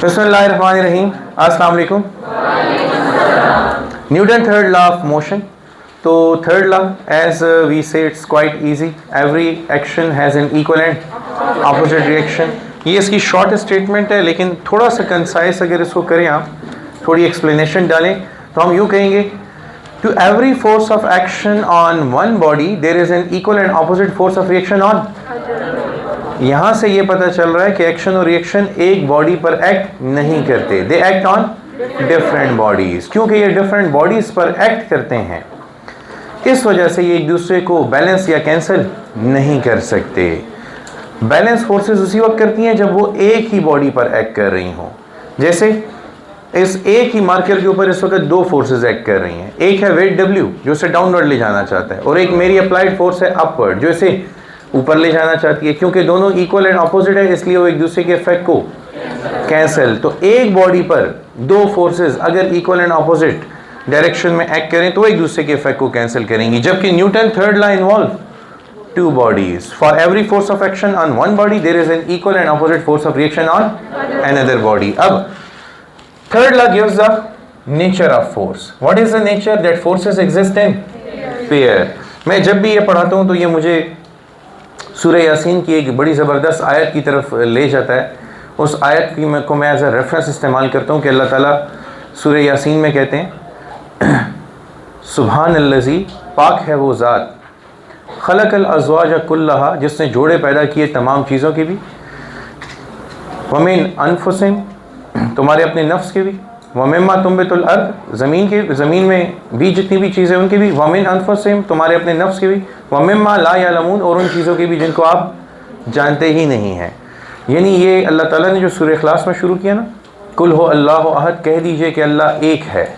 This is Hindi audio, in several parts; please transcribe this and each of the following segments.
बिस्मिल्लाहिर्रहमानिर्रहीम। अस्सलाम वालेकुम। Newton third law of motion. तो थर्ड लॉ एज वी से it's quite easy, every action has an equal and opposite reaction. ये इसकी शॉर्ट स्टेटमेंट है, लेकिन थोड़ा सा कंसाइज अगर इसको करें, आप थोड़ी एक्सप्लेनेशन डालें तो हम यूँ कहेंगे, to every force of action on one body there is an equal and opposite force of reaction on. यहाँ से ये पता चल रहा है कि एक्शन और रिएक्शन एक बॉडी पर एक्ट नहीं करते, they act on different bodies. क्योंकि ये डिफरेंट बॉडीज पर एक्ट करते हैं, इस वजह से ये एक दूसरे को बैलेंस या कैंसिल नहीं कर सकते। बैलेंस फोर्सेस उसी वक्त करती हैं जब वो एक ही बॉडी पर एक्ट कर रही हों। जैसे इस एक ही मार्कर के ऊपर इस वक्त दो फोर्सेस एक्ट कर रही हैं। एक है वेट W जो इसे डाउनवर्ड ले जाना चाहता है, और एक मेरी अप्लाइड फोर्स है अपवर्ड जो इसे ऊपर ले जाना चाहती है। क्योंकि दोनों इक्वल एंड अपोजिट है, इसलिए वो एक दूसरे के इफेक्ट को कैंसिल। तो एक बॉडी पर दो फोर्सेस अगर इक्वल एंड अपोजिट डायरेक्शन में एक्ट करें तो एक दूसरे के इफेक्ट को कैंसिल करेंगी। जबकि Newton third law involve two bodies. For every force of action on one body, there is an equal and opposite force of reaction on another body. अब third law gives the nature of force. What is the nature? That forces exist in pair. मैं जब भी ये पढ़ाता हूँ तो ये मुझे सूरह यासीन की एक बड़ी ज़बरदस्त आयत की तरफ ले जाता है। उस आयत की को मैं एज ए रेफरेंस इस्तेमाल करता हूँ कि अल्लाह ताला सूरह यासीन में कहते हैं, सुभान अल्लज़ी, पाक है वो ज़ात, खलक़ल अज़वाज कुल्लहा, जिसने जोड़े पैदा किए तमाम चीज़ों के भी, वमिन अनफुसिम, तुम्हारे अपने नफ्स के भी, वमिम्मा तुंबितुल अर्द, ज़मीन में भी जितनी भी चीज़ें उनके भी, वमिन अनफुसिम, तुम्हारे अपने नफ्स के भी, वमिम्मा ला यालमून, और उन चीज़ों के भी जिनको आप जानते ही नहीं हैं। यानी ये अल्लाह ताला ने जो सूरह इखलास में शुरू किया ना, कुल हो अल्लाहु अहद, कह दीजिए कि अल्लाह एक है।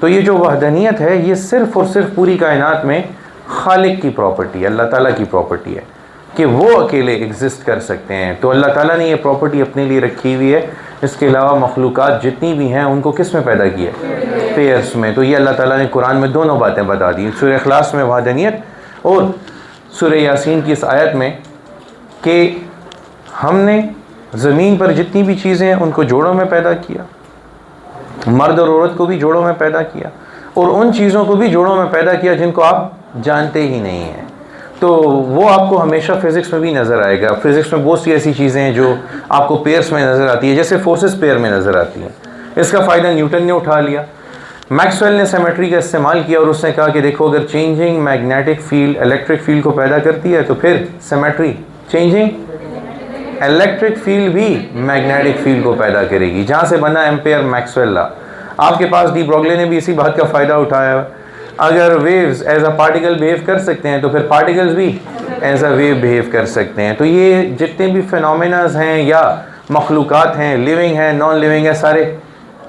तो ये जो वहदनियत है ये सिर्फ़ और सिर्फ पूरी कायनात में खालिक की प्रॉपर्टी है, अल्लाह ताला की प्रॉपर्टी है कि वो अकेले एग्जिस्ट कर सकते हैं। तो अल्लाह ताला ने ये प्रॉपर्टी अपने लिए रखी हुई है। इसके अलावा मखलूक़ात जितनी भी हैं उनको किस में पैदा किया है? पेयर्स में। तो ये अल्लाह ताला ने कुरान में दोनों बातें बता दी, सूरह इखलास में वहदनियत और सूरह यासीन की इस आयत में, कि हमने ज़मीन पर जितनी भी चीज़ें हैं उनको जोड़ों में पैदा किया, मर्द और औरत को भी जोड़ों में पैदा किया, और उन चीज़ों को भी जोड़ों में पैदा किया जिनको आप जानते ही नहीं हैं। तो वो आपको हमेशा फ़िज़िक्स में भी नज़र आएगा। फ़िज़िक्स में बहुत सी ऐसी चीज़ें हैं जो आपको पेयर्स में नज़र आती है, जैसे फोर्सेस पेयर में नज़र आती हैं। इसका फ़ायदा न्यूटन ने उठा लिया। मैक्सवेल ने सिमेट्री का इस्तेमाल किया और उसने कहा कि देखो, अगर changing magnetic field electric field को पैदा करती है तो फिर सिमेट्री चेंजिंग इलेक्ट्रिक फील्ड भी मैग्नेटिक फील्ड को पैदा करेगी। जहाँ से बना एम्पेयर मैक्सवेल लॉ। आपके पास डी ब्रोगली ने भी इसी बात का फ़ायदा उठाया। अगर waves as a particle behave कर सकते हैं तो फिर पार्टिकल्स भी एज अ वेव बिहेव कर सकते हैं। तो ये जितने भी फिनोमेनास हैं या मखलूक़ात हैं, लिविंग हैं, नॉन लिविंग है, सारे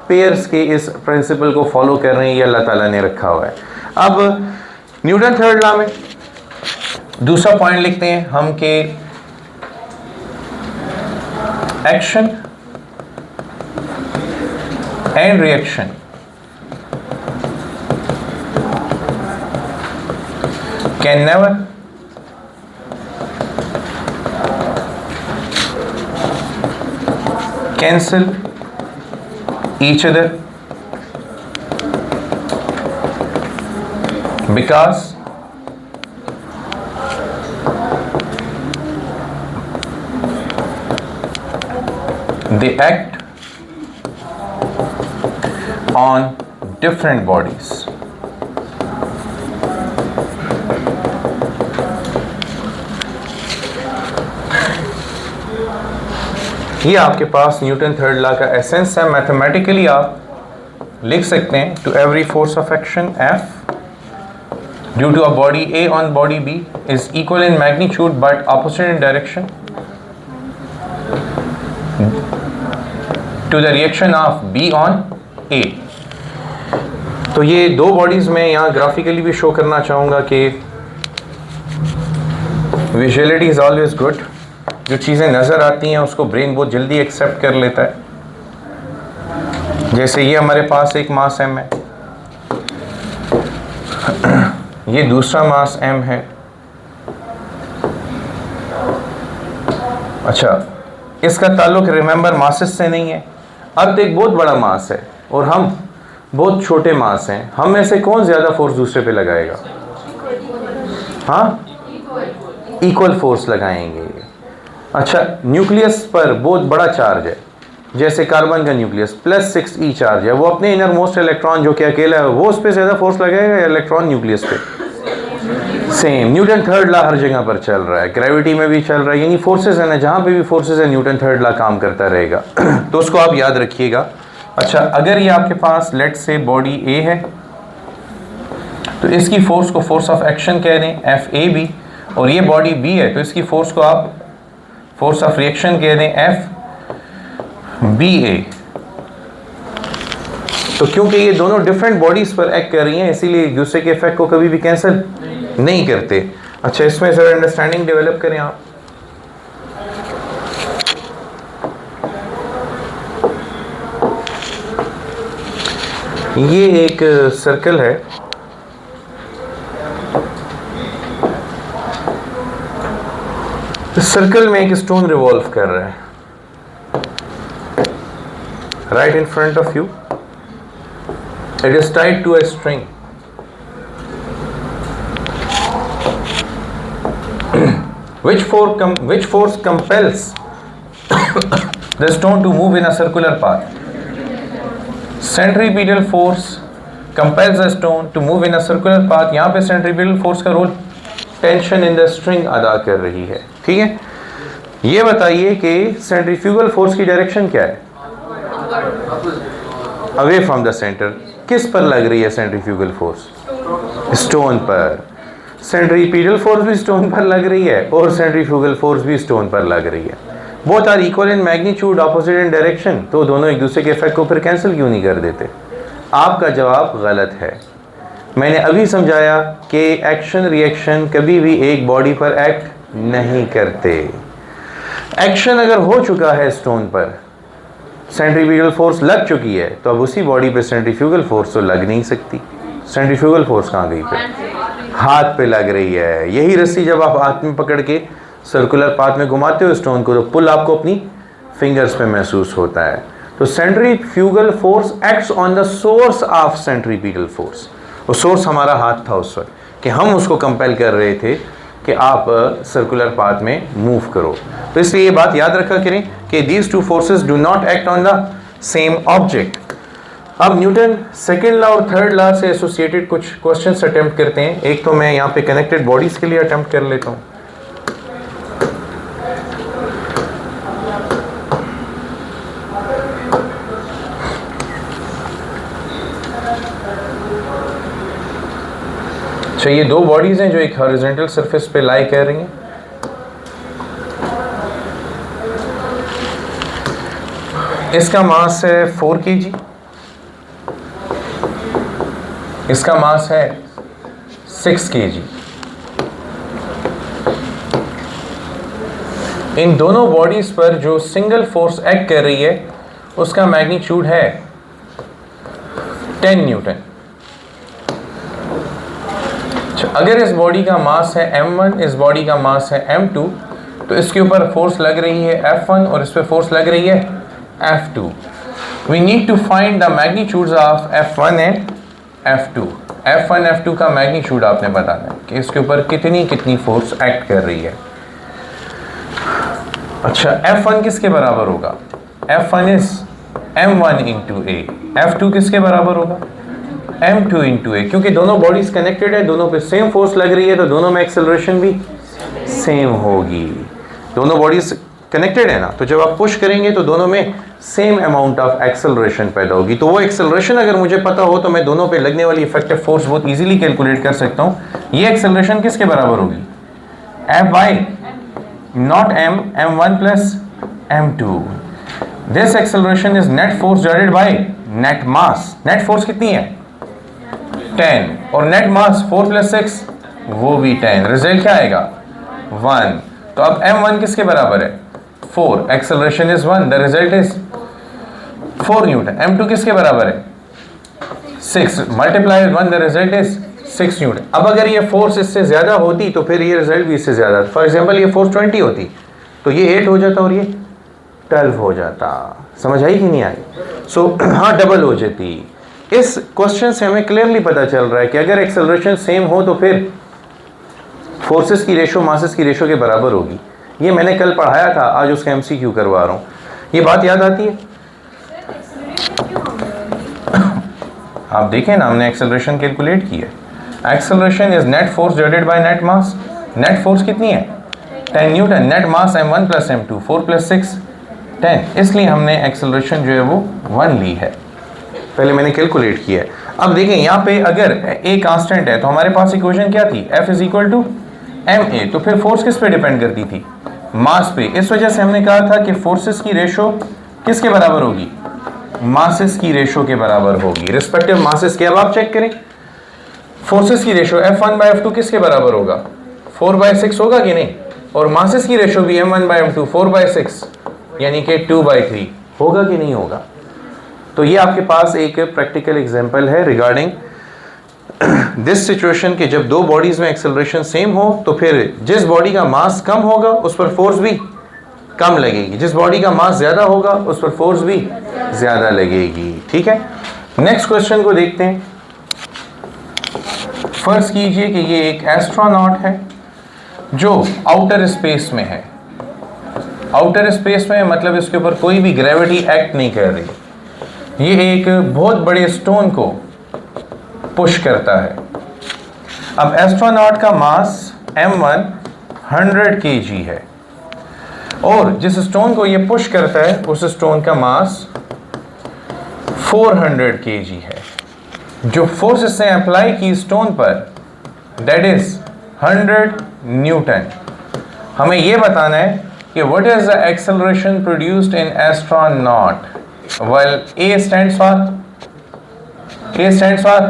पेयर्स के इस प्रिंसिपल को फॉलो कर रहे हैं। ये अल्लाह ताला ने रखा हुआ है। अब न्यूटन थर्ड लॉ में दूसरा पॉइंट लिखते हैं हम कि action and reaction can never cancel each other because they act on different bodies. ये आपके पास न्यूटन थर्ड लॉ का एसेंस है। मैथमेटिकली आप लिख सकते हैं, to every force of action F due to a body A on body B is equal in magnitude but opposite in direction to the reaction of B on A। तो ये दो बॉडीज़ में यहाँ ग्राफिकली भी शो करना चाहूँगा कि विजुअलिटी इज़ ऑलवेज गुड। जो चीज़ें नज़र आती हैं उसको ब्रेन बहुत जल्दी एक्सेप्ट कर लेता है। जैसे ये हमारे पास एक मास M है, ये दूसरा मास M है। अच्छा, इसका ताल्लुक रिमेंबर मासेस से नहीं है, अर्थ एक बहुत बड़ा मास है और हम बहुत छोटे मास हैं, हम में से कौन ज़्यादा फोर्स दूसरे पे लगाएगा? हाँ, इक्वल फोर्स लगाएंगे। अच्छा, न्यूक्लियस पर बहुत बड़ा चार्ज है, जैसे कार्बन का न्यूक्लियस +6e चार्ज है, वो अपने इनर मोस्ट इलेक्ट्रॉन जो कि अकेला है, वो उस पर ज़्यादा फोर्स लगाएगा या इलेक्ट्रॉन न्यूक्लियस पे? सेम। न्यूटन थर्ड लॉ हर जगह पर चल रहा है, ग्रेविटी में भी चल रहा है, यानी फोर्सेज है ना, जहाँ पे भी फोर्सेज है न्यूटन थर्ड लॉ काम करता रहेगा। तो उसको आप याद रखिएगा। अच्छा, अगर ये आपके पास लेट से बॉडी ए है तो इसकी फोर्स को फोर्स ऑफ एक्शन कह दें FAB, और ये बॉडी बी है तो इसकी फोर्स को आप फोर्स ऑफ रिएक्शन कह दें FBA। तो क्योंकि ये दोनों डिफरेंट बॉडीज पर एक्ट कर रही हैं, इसीलिए एक दूसरे के इफेक्ट को कभी भी कैंसिल नहीं करते। अच्छा, इसमें जरा अंडरस्टैंडिंग डेवलप करें आप। ये एक सर्कल है, इस सर्कल में एक स्टोन रिवॉल्व कर रहा है right in front of you. It is tied to a string. Which force compels the stone to move in a circular path? Centripetal force compels the stone to move in a circular path. यहाँ पे centripetal force का role tension in the string अदा कर रही है। ठीक है, ये बताइए कि सेंट्रीफ्यूगल फोर्स की डायरेक्शन क्या है? Away from the centre. किस पर लग रही है सेंट्रीफ्यूगल फोर्स? स्टोन पर। सेंट्रीपिटल फोर्स भी स्टोन पर लग रही है और सेंट्रीफ्यूगल फोर्स भी स्टोन पर लग रही है। Both are equal in magnitude, opposite in direction, तो दोनों एक दूसरे के इफेक्ट को फिर कैंसिल क्यों नहीं कर देते? आपका जवाब गलत है। मैंने अभी समझाया कि एक्शन रिएक्शन कभी भी एक बॉडी पर एक्ट नहीं करते। एक्शन अगर हो चुका है स्टोन पर, सेंट्रीफ्यूगल फोर्स लग चुकी है, तो अब उसी बॉडी पे सेंट्रीफ्यूगल फोर्स तो लग नहीं सकती। सेंट्रीफ्यूगल फोर्स कहाँ गई? पे हाथ पे लग रही है। यही रस्सी जब आप हाथ में पकड़ के सर्कुलर पाथ में घुमाते हो स्टोन को, तो पुल आपको अपनी फिंगर्स पे महसूस होता है। तो centrifugal force acts on the source of centripetal force. वो सोर्स हमारा हाथ था उस वक्त कि हम उसको कंपेल कर रहे थे कि आप सर्कुलर पाथ में मूव करो। तो इसलिए ये बात याद रखा करें कि these two forces do not act on the same object. अब न्यूटन सेकेंड लॉ और थर्ड लॉ से एसोसिएटेड कुछ क्वेश्चंस अटेम्प्ट करते हैं। एक तो मैं यहाँ पे कनेक्टेड बॉडीज के लिए अटेम्प्ट कर लेता हूँ। अच्छा, ये दो बॉडीज हैं जो एक हॉरिजॉन्टल सरफेस पे लाई कर रही हैं। इसका मास है 4 kg, इसका मास है 6 kg। इन दोनों बॉडीज पर जो सिंगल फोर्स एक्ट कर रही है उसका मैग्नीट्यूड है 10 न्यूटन। अगर इस बॉडी का मास है m1, इस बॉडी का मास है m2, तो इसके ऊपर फोर्स लग रही है F1 और इस पे फोर्स लग रही है F2। We need to find the magnitudes of F1 and F2। F1 F2 का मैग्नीट्यूड आपने बताना है कि इसके ऊपर कितनी फोर्स एक्ट कर रही है। अच्छा, F1 किसके बराबर होगा? F1 is m1 into a। F2 किसके बराबर होगा? m2 into a। क्योंकि दोनों बॉडीज कनेक्टेड है, दोनों पे सेम फोर्स लग रही है, तो दोनों में एक्सेलरेशन भी सेम होगी। दोनों बॉडीज कनेक्टेड है ना, तो जब आप पुश करेंगे तो दोनों में सेम अमाउंट ऑफ एक्सेलरेशन पैदा होगी। तो वो एक्सेलरेशन अगर मुझे पता हो तो मैं दोनों पे लगने वाली इफेक्टिव फोर्स बहुत इजीली कैलकुलेट कर सकता हूँ। ये एक्सेलरेशन किसके बराबर होगी? F by not m, m1 plus m2। This acceleration is net force divided by net mass. Net force कितनी है? 10, और नेट मास 4 + 6 वो भी 10। रिजल्ट क्या आएगा? 1। तो अब m1 किसके बराबर है? 4। Acceleration is 1, the result is 4 Newton. m2 किसके बराबर है? 6 multiply with 1, the result is 6 Newton. अब अगर ये फोर्स इससे ज्यादा होती तो फिर ये रिजल्ट भी इससे ज्यादा। फॉर एग्जांपल ये फोर्स 20 होती तो ये 8 हो जाता और ये 12 हो जाता। समझ आई कि नहीं आई? सो हाँ, डबल हो जाती। इस क्वेश्चन से हमें क्लियरली पता चल रहा है कि अगर एक्सेलरेशन सेम हो तो फिर फोर्सेस की रेशो मासेस की रेशो के बराबर होगी। ये मैंने कल पढ़ाया था, आज उसका MCQ करवा रहा हूँ। ये बात याद आती है? आप देखें ना, हमने एक्सेलरेशन कैलकुलेट की है। Acceleration is net force divided by net mass. Net force कितनी है? 10 न्यूटन। नेट मास m1 + m2 4 + 6 10, इसलिए हमने एक्सेलरेशन जो है वो 1 ली है। पहले मैंने कैलकुलेट किया है। अब देखें यहाँ पे अगर a कांस्टेंट है तो हमारे पास इक्वेशन क्या थी? F = ma। तो फिर फोर्स किस पे डिपेंड करती थी? मास पे। इस वजह से हमने कहा था कि फोर्सेस की रेशो किसके बराबर होगी? मासेस की रेशो के बराबर होगी, रिस्पेक्टिव मासेस के। अब आप चेक करें, फोर्सेस की रेशो F1/F2 किसके बराबर होगा? 4/6 होगा कि नहीं? और मासेस की रेशो भी M1/M2 4/6 यानी कि 2/3 होगा कि नहीं होगा? तो ये आपके पास एक प्रैक्टिकल एग्जांपल है रिगार्डिंग दिस सिचुएशन कि जब दो बॉडीज में एक्सेलरेशन सेम हो तो फिर जिस बॉडी का मास कम होगा उस पर फोर्स भी कम लगेगी, जिस बॉडी का मास ज्यादा होगा उस पर फोर्स भी ज्यादा लगेगी। ठीक है, नेक्स्ट क्वेश्चन को देखते हैं। फर्ज कीजिए कि ये एक एस्ट्रोनॉट है जो आउटर स्पेस में है। आउटर स्पेस में मतलब इसके ऊपर कोई भी ग्रेविटी एक्ट नहीं कर रही। ये एक बहुत बड़े स्टोन को पुश करता है। अब एस्ट्रोनॉट का मास m1 100 kg है और जिस स्टोन को ये पुश करता है उस स्टोन का मास 400 kg है। जो फोर्स इसने अप्लाई की स्टोन पर दैट इज 100 न्यूटन। हमें यह बताना है कि what is the acceleration produced in astronaut. Well A stands for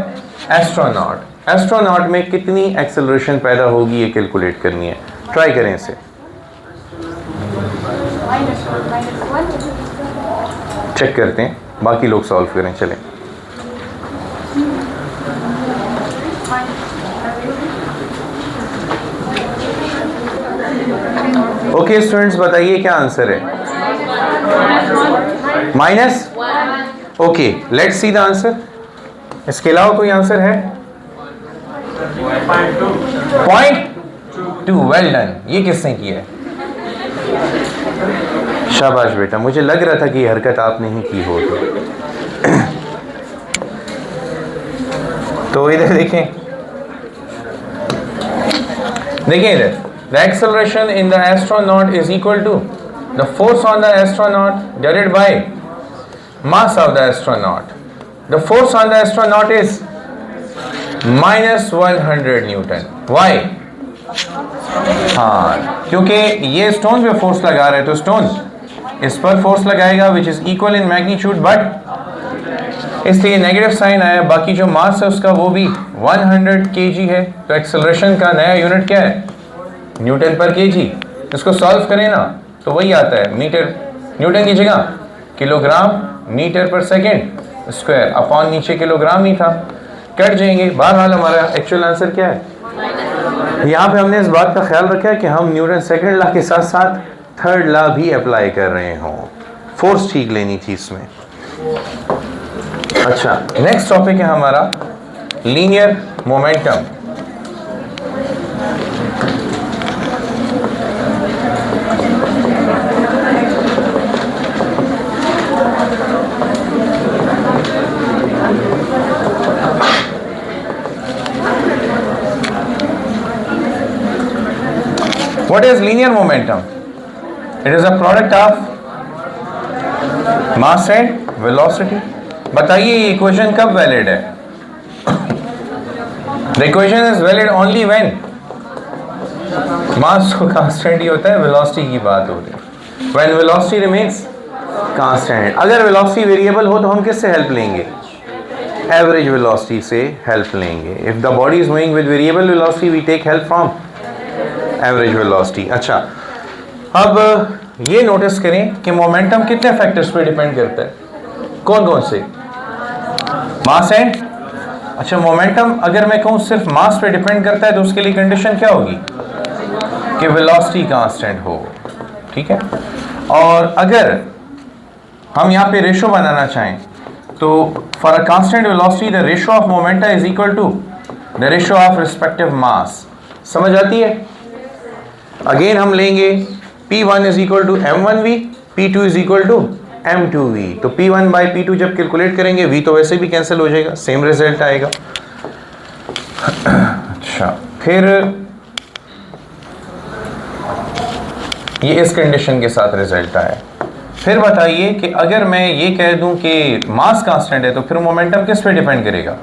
astronaut. Astronaut में कितनी एक्सेलरेशन पैदा होगी ये कैलकुलेट करनी है। ट्राई करें इसे। चेक करते हैं, बाकी लोग सॉल्व करें। चलें, ओके स्टूडेंट्स, बताइए क्या आंसर है? -1। Okay, let's see the answer. इसके अलावा कोई आंसर है? 0.2। Well done. ये किसने किया है? शाबाश बेटा, मुझे लग रहा था कि ये हरकत आपने ही की होगी। तो इधर देखें, देखिए इधर, the acceleration in the astronaut is equal to the force on the astronaut divided by mass of the astronaut. The force on the astronaut is -100 Newton. Why? हाँ, क्योंकि ये स्टोन पे फोर्स लगा रहे हैं तो स्टोन इस पर फोर्स लगाएगा which is equal in magnitude, but इसलिए नेगेटिव साइन आया। बाकी जो मास है उसका वो भी 100 kg है। तो एक्सेलरेशन का नया यूनिट क्या है? न्यूटन पर kg। इसको सॉल्व करें ना तो वही आता है, मीटर न्यूटन की जगह किलोग्राम मीटर पर सेकेंड स्क्वायर अपॉन नीचे किलोग्राम ही था, कट जाएंगे। बहरहाल हमारा एक्चुअल आंसर क्या है? यहाँ पे हमने इस बात का ख्याल रखा है कि हम न्यूटन सेकंड लॉ के साथ साथ थर्ड लॉ भी अप्लाई कर रहे हों। फोर्स ठीक लेनी थी इसमें। अच्छा, नेक्स्ट टॉपिक है हमारा linear momentum. What is linear momentum? It is a product of mass and velocity. बताइए ये इक्वेशन कब वैलिड है? The equation is valid only when मास को कांस्टेंट ही होता है, वेलोसिटी की बात हो रही है। When velocity remains constant। अगर वेलोसिटी वेरिएबल हो तो हम किससे हेल्प लेंगे? एवरेज वेलोसिटी से हेल्प लेंगे। If the body is moving with variable velocity, we take help from average velocity. अच्छा, अब ये नोटिस करें कि मोमेंटम कितने फैक्टर्स पे डिपेंड करता है? कौन कौन से? मास एंड, अच्छा मोमेंटम अगर मैं कहूँ सिर्फ मास पे डिपेंड करता है तो उसके लिए कंडीशन क्या होगी? कि वेलोसिटी कांस्टेंट हो। ठीक है, और अगर हम यहाँ पे रेशो बनाना चाहें तो for a constant velocity the ratio of momenta is equal to the ratio of respective mass. समझ आती है? अगेन हम लेंगे P1 is equal to m1v, P2 is equal to m2v। तो P1 बाई P2 जब कैलकुलेट करेंगे v तो वैसे भी कैंसिल हो जाएगा, सेम रिजल्ट आएगा। अच्छा, फिर ये इस कंडीशन के साथ रिजल्ट आया। फिर बताइए कि अगर मैं ये कह दूं कि मास कांस्टेंट है तो फिर मोमेंटम किस पे डिपेंड करेगा?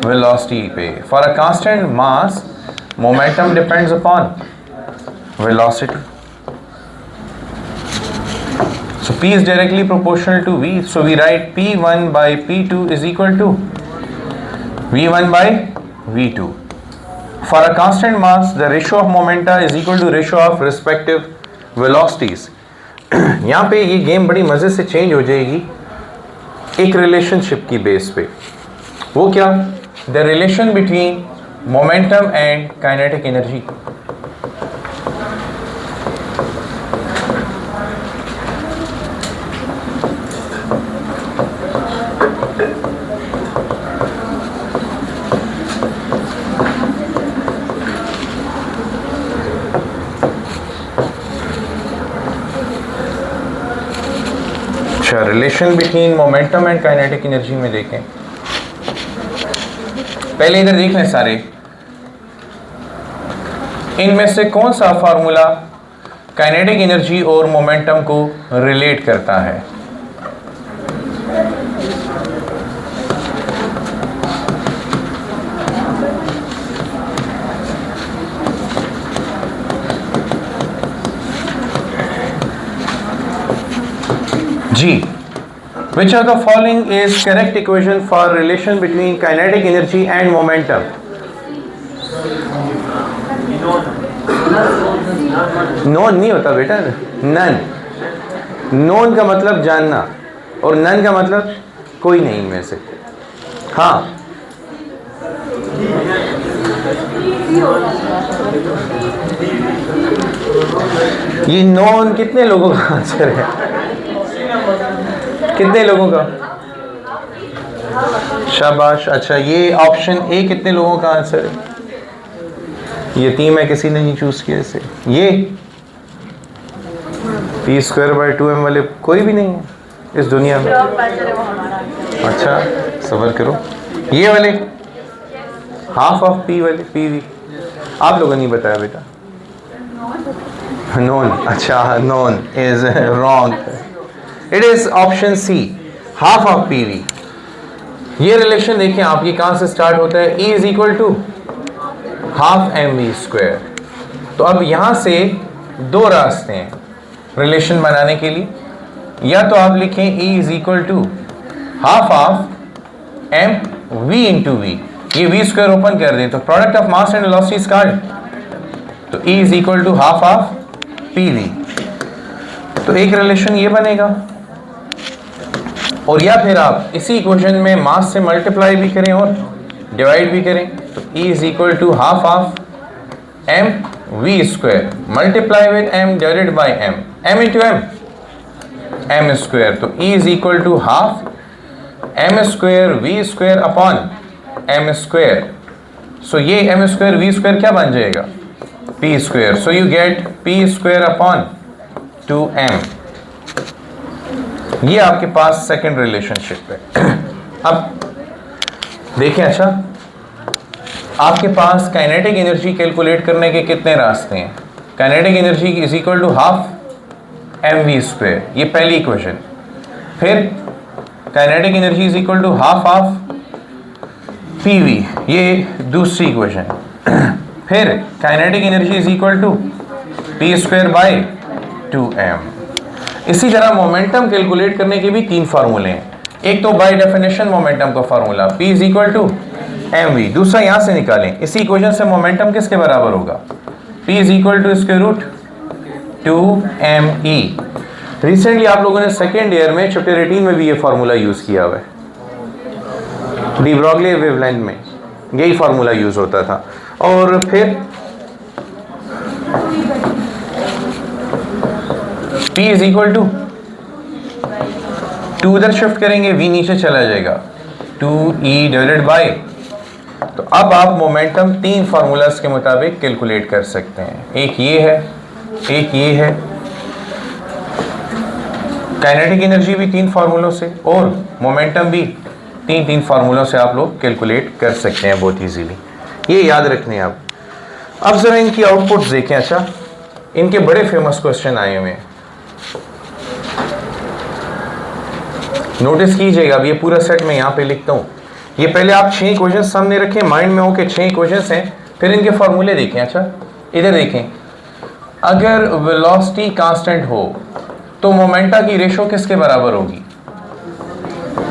वेलोसिटी पे। For a constant mass momentum depends upon velocity. So P is directly proportional to V. So we write P1 by P2 is equal to V1 by V2. For a constant mass, the ratio of momenta is equal to ratio of respective velocities. यहाँ पे ये गेम बड़ी मज़े से चेंज हो जाएगी एक रिलेशनशिप की बेस पे। वो क्या? The relation between momentum and kinetic energy. अच्छा, relation between momentum and kinetic energy में देखें। पहले इधर देख लें सारे, इनमें से कौन सा फार्मूला काइनेटिक एनर्जी और मोमेंटम को रिलेट करता है? जी, which of the following is correct equation for relation between kinetic energy and momentum? Known नहीं होता बेटा, नन। नोन का मतलब जानना और नन का मतलब कोई नहीं इनमें से। हाँ, ये नोन कितने लोगों का आंसर है? कितने लोगों का? शाबाश। अच्छा, ये ऑप्शन ए कितने लोगों का आंसर है? यतीम है, किसी ने नहीं चूज किया इसे। ये पी स्क्वायर बाई 2m वाले कोई भी नहीं है इस दुनिया में। अच्छा, सबर करो। ये वाले हाफ ऑफ पी वाले पीवी आप लोगों ने नहीं बताया बेटा। नोन। अच्छा, none is wrong. It is option C, half of PV. ये रिलेशन देखिए आप, ये कहां से स्टार्ट होता है? E is equal to half mv square. तो अब यहां से दो रास्ते हैं रिलेशन बनाने के लिए। या तो आप लिखें E is equal to half of M V into V, ये वी स्क्वायर ओपन कर दें तो product of mass and velocity square, तो E is equal to half of P V. तो एक रिलेशन ये बनेगा। और या फिर आप इसी इक्वेशन में मास से मल्टीप्लाई भी करें और डिवाइड भी करें तो E is equal to half of M V square multiply with m divided by m into m square. तो E is equal to half m square V square upon m square. So ये m स्क्वायर वी स्क्वायर क्या बन जाएगा? p square. So you get p square upon 2m। ये आपके पास सेकंड रिलेशनशिप है। अब देखें, अच्छा, आपके पास काइनेटिक एनर्जी कैलकुलेट करने के कितने रास्ते हैं? Kinetic energy is equal to half M V square, ये पहली इक्वेशन। फिर kinetic energy is equal to half of P V, ये दूसरी इक्वेशन। फिर kinetic energy is equal to P square by 2m। इसी तरह मोमेंटम कैलकुलेट करने के भी तीन फार्मूले हैं। एक तो बाय डेफिनेशन मोमेंटम का formula P is equal to mv। दूसरा यहां से निकालें, इसी इक्वेशन से मोमेंटम किसके बराबर होगा? P is equal to square root 2me। Recently आप लोगों ने सेकेंड ईयर में चैप्टर 18 में भी ये फार्मूला यूज किया हुआ है। डी ब्रॉगली वेवलेंथ में यही फार्मूला यूज होता था। और फिर P इज इक्वल टू 2 उधर शिफ्ट करेंगे, V नीचे चला जाएगा, 2E डिवाइडेड बाय। तो अब आप मोमेंटम 3 फार्मूलाज के मुताबिक कैलकुलेट कर सकते हैं। एक ये है, एक ये है, काइनेटिक एनर्जी भी 3 फार्मूलों से और मोमेंटम भी 3 फार्मूलों से आप लोग कैलकुलेट कर सकते हैं बहुत इजीली। ये याद रखने हैं आप। अब जरा इनकी आउटपुट्स देखें। अच्छा, इनके बड़े फेमस क्वेश्चन आए हुए हैं, नोटिस कीजिएगा। अब ये पूरा सेट मैं यहाँ पे लिखता हूँ। ये पहले आप 6 इक्वेशन सामने रखें, माइंड में हो के 6 इक्वेशन हैं, फिर इनके फॉर्मूले देखें। अच्छा, इधर देखें, अगर वेलोसिटी कांस्टेंट हो तो मोमेंटा की रेशो किसके बराबर होगी?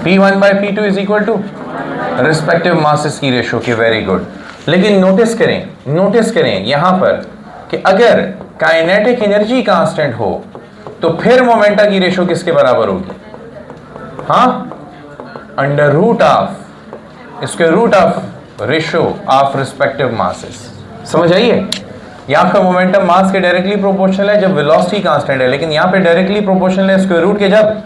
P1 by P2 is equal to respective masses की रेशो की। Very good. लेकिन नोटिस करें यहाँ पर कि अगर काइनेटिक एनर्जी कांस्टेंट हो तो फिर मोमेंटा की रेशो किसके बराबर होगी? हाँ, under root of square root of ratio of respective masses. समझ आइए, यहाँ पे मोमेंटम मास के डायरेक्टली प्रोपोर्शनल है जब वेलोसिटी कांस्टेंट है, लेकिन यहाँ पे डायरेक्टली प्रोपोर्शनल है स्क्वायर रूट के जब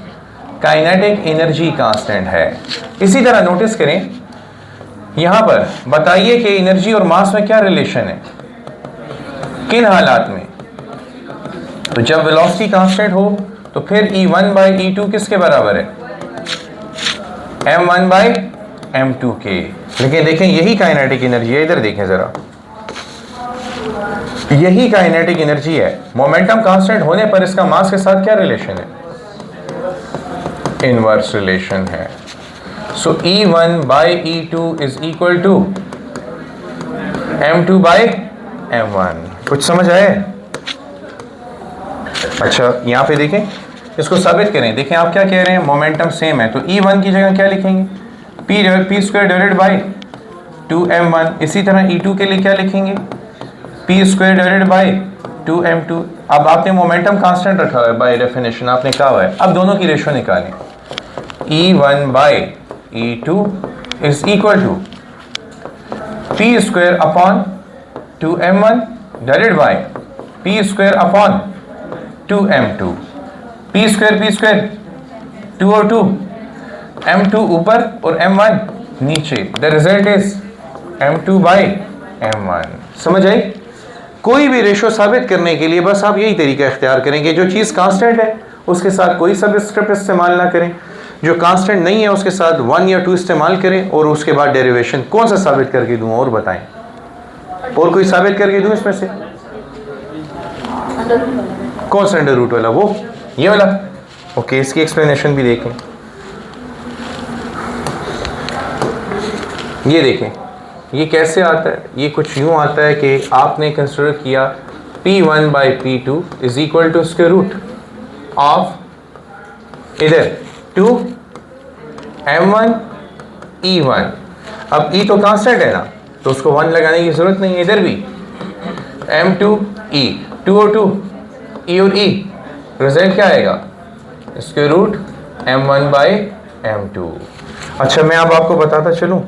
काइनेटिक एनर्जी कांस्टेंट है। इसी तरह नोटिस करें यहाँ पर, बताइए कि एनर्जी और मास में क्या रिलेशन है, किन हालात में? तो जब वेलोसिटी कांस्टेंट हो तो फिर E1 बाई E2 किसके बराबर है? M1 बाई M2 के। लेकिन देखें यही काइनेटिक एनर्जी है, इधर देखें जरा, यही काइनेटिक एनर्जी है। मोमेंटम कांस्टेंट होने पर इसका मास के साथ क्या रिलेशन है? इनवर्स रिलेशन है। So E1 by E2 is equal to M2 by M1। कुछ समझ आए? अच्छा, यहां पे देखें, इसको साबित करें। देखें आप क्या कह रहे हैं, मोमेंटम सेम है, तो E1 की जगह क्या लिखेंगे? P square divided by 2M1। इसी तरह E2 के लिए क्या लिखेंगे? P square divided by 2M2। अब आपने मोमेंटम कांस्टेंट रखा है बाय डेफिनेशन, आपने कहा हुआ है। अब दोनों की रेशो निकालें। E1 by E2 is equal to P square upon 2M1 divided by P square upon 2M2। P square 2 और 2, M2 ऊपर और M1 नीचे। The result is M2 by M1। समझ आई? कोई भी रेशो साबित करने के लिए बस आप यही तरीका इख्तियार करेंगे, जो चीज़ कांस्टेंट है उसके साथ कोई सबस्क्रिप्ट इस्तेमाल ना करें, जो कांस्टेंट नहीं है उसके साथ 1 या 2 इस्तेमाल करें, और उसके बाद डेरिवेशन कौन सा साबित करके दूं और बताएं? और कोई साबित करके दूं इसमें से? कौन सा अंडर रूट वाला? वो ये वाला। ओके, इसकी एक्सप्लेनेशन भी देखें। ये देखें ये कैसे आता है। ये कुछ यूं आता है कि आपने कंसिडर किया P1 by P2 is equal to square root of इधर 2M1 E1। अब E तो कांस्टेंट है ना, तो उसको 1 लगाने की जरूरत नहीं है। इधर भी M2 E, 2 और 2 E और E, रिजल्ट क्या आएगा? Square root M1 by M2। अच्छा, मैं अब आपको बताता चलूं,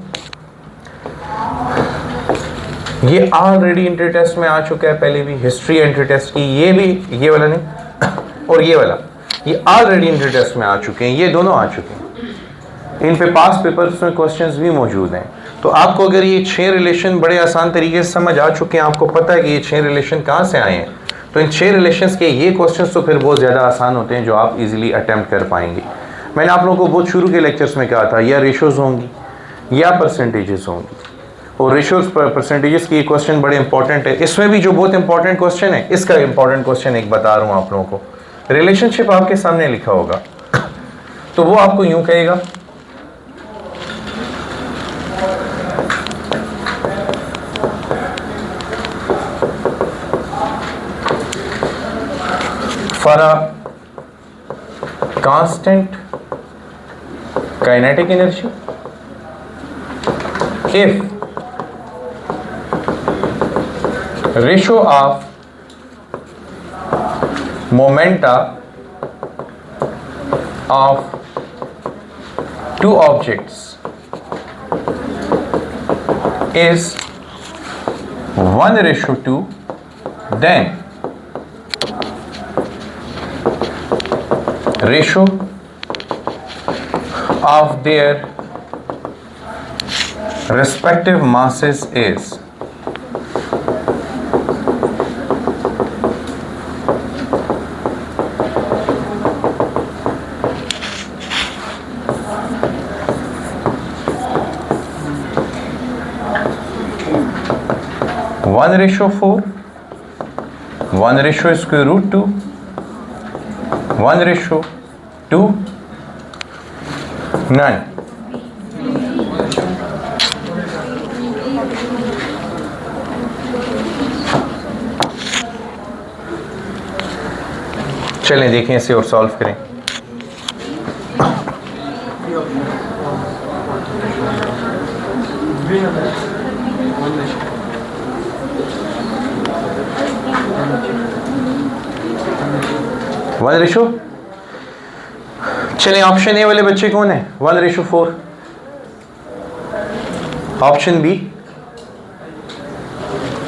ये ऑलरेडी इंटर टेस्ट में आ चुका है, पहले भी हिस्ट्री इंटर टेस्ट की, ये भी, ये वाला नहीं और ये वाला, ये ऑलरेडी इंटर टेस्ट में आ चुके हैं, ये दोनों आ चुके हैं। इन पे पास पेपर्स में क्वेश्चंस भी मौजूद हैं। तो आपको अगर ये 6 रिलेशन बड़े आसान तरीके से समझ आ चुके हैं, आपको पता है कि ये 6 रिलेशन कहाँ से आए हैं, तो इन 6 रिलेशंस के ये क्वेश्चंस तो फिर बहुत ज़्यादा आसान होते हैं, जो आप इजीली अटेम्प्ट कर पाएंगे। मैंने आप लोगों को बहुत शुरू के लेक्चर्स में कहा था, या रेशोज़ होंगी या परसेंटेजेस होंगी, और रेशोज़ परसेंटेजेस की क्वेश्चन बड़े इंपॉर्टेंट है। इसमें भी जो बहुत इंपॉर्टेंट क्वेश्चन है, इसका इंपॉर्टेंट क्वेश्चन एक बता रहा हूँ आप लोगों को। रिलेशनशिप आपके सामने लिखा होगा, तो वो आपको यूं कहेगा, for a constant kinetic energy if ratio of momenta of two objects is 1:2, then ratio of their respective masses is one ratio 4, 1 ratio square root 2, 1 ratio 2, none. चलें देखें इसे और सॉल्व करें। वन रेशो, चलें ऑप्शन ए वाले बच्चे कौन है? 1 ratio 4। Option B,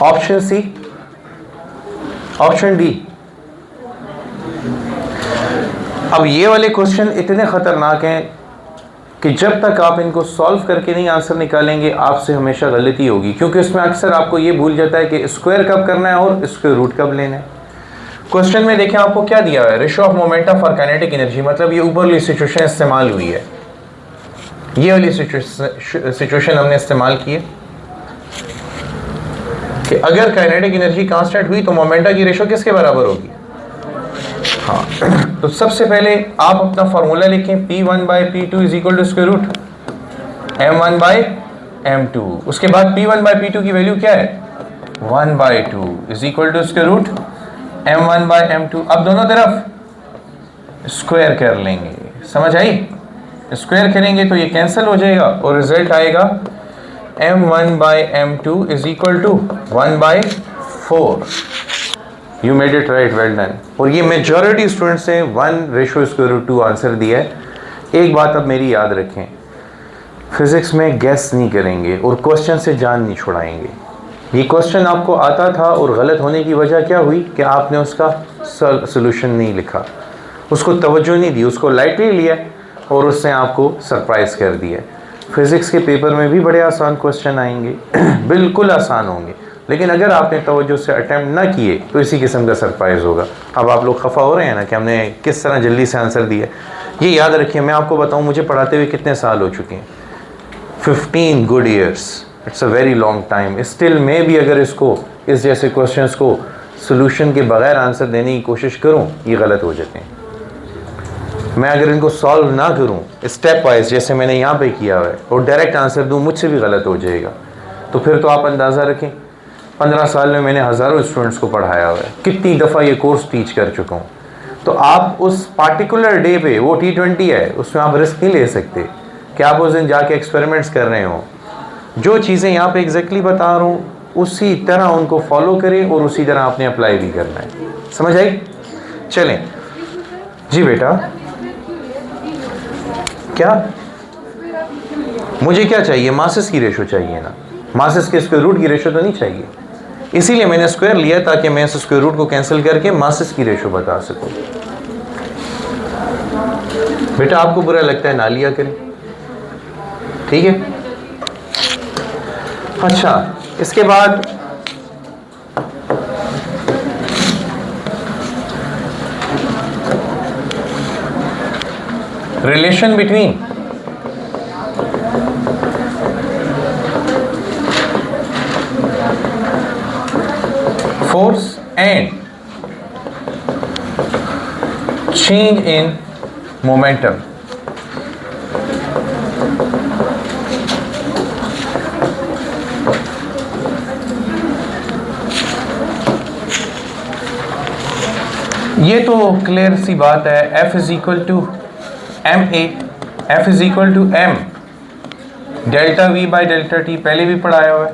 option C, option D. अब ये वाले क्वेश्चन इतने खतरनाक हैं कि जब तक आप इनको सॉल्व करके नहीं आंसर निकालेंगे आपसे हमेशा गलती होगी, क्योंकि इसमें अक्सर आपको ये भूल जाता है कि स्क्वायर कब करना है और स्क्वायर रूट कब लेना है। क्वेश्चन में देखें आपको क्या दिया हुआ है, ratio of momentum for kinetic energy, मतलब ये ऊपर वाली सिचुएशन इस्तेमाल हुई है, ये वाली सिचुएशन हमने इस्तेमाल की है कि अगर काइनेटिक एनर्जी कांस्टेंट हुई तो मोमेंटम की रेशियो किसके बराबर होगी? हाँ, तो सबसे पहले आप अपना फॉर्मूला लिखें, P1 by P2 is equal to square root M1 by M2। उसके बाद P1 बाई P2 की वैल्यू क्या है? 1 by 2 is equal to square root M1 by M2। अब दोनों तरफ स्क्वायर कर लेंगे, समझ आई? स्क्वायर करेंगे तो ये कैंसिल हो जाएगा और रिजल्ट आएगा M1 by M2 is equal to 1 by 4। You made it right, well done. और ये मेजॉरिटी स्टूडेंट्स ने 1 रेशो स्क्वायर रूट 2 आंसर दिया है। एक बात अब मेरी याद रखें, फिजिक्स में गैस नहीं करेंगे और क्वेश्चन से जान नहीं छुड़ाएंगे। ये क्वेश्चन आपको आता था और गलत होने की वजह क्या हुई कि आपने उसका सॉल्यूशन नहीं लिखा, उसको तवज्जो नहीं दी, उसको लाइटली लिया और उससे आपको सरप्राइज़ कर दिया। फिज़िक्स के पेपर में भी बड़े आसान क्वेश्चन आएंगे बिल्कुल आसान होंगे, लेकिन अगर आपने तवज्जो से अटैम्प्ट ना किए तो इसी किस्म का सरप्राइज़ होगा। अब आप लोग खफा हो रहे हैं ना कि हमने किस तरह जल्दी से आंसर दिया। ये याद रखिए, मैं आपको बताऊँ मुझे पढ़ाते हुए कितने साल हो चुके हैं, 15 good years, it's a very long time. Still मैं भी अगर इसको इस जैसे क्वेश्चंस को सोल्यूशन के बगैर आंसर देने की कोशिश करूं, ये गलत हो जाते हैं। मैं अगर इनको सॉल्व ना करूं स्टेप वाइज जैसे मैंने यहाँ पे किया हुआ है और डायरेक्ट आंसर दूं, मुझसे भी गलत हो जाएगा। तो फिर तो आप अंदाज़ा रखें 15 साल में मैंने हज़ारों स्टूडेंट्स को पढ़ाया हुआ है, कितनी दफ़ा ये कोर्स टीच कर चुका हूँ। तो आप उस पार्टिकुलर डे पे, वो T20 है, उसमें आप रिस्क नहीं ले सकते कि आप उस दिन जाके एक्सपेरिमेंट्स कर रहे हो। जो चीज़ें यहाँ पे एग्जैक्टली बता रहा हूँ उसी तरह उनको फॉलो करें और उसी तरह आपने अप्लाई भी करना है। समझ आई? चलें जी बेटा, क्या मुझे क्या चाहिए? मासेस की रेशो चाहिए ना, मासेस के स्क्वायर रूट की रेशो तो नहीं चाहिए। इसीलिए मैंने स्क्वायर लिया ताकि मैं इस स्क्वायर रूट को कैंसिल करके मासेस की रेशो बता सकूं। बेटा आपको बुरा लगता है ना लिया करें, ठीक है? अच्छा, इसके बाद relation between force and change in momentum. ये तो क्लियर सी बात है, F is equal to MA, F is equal to M delta V by delta T, पहले भी पढ़ाया हुआ है।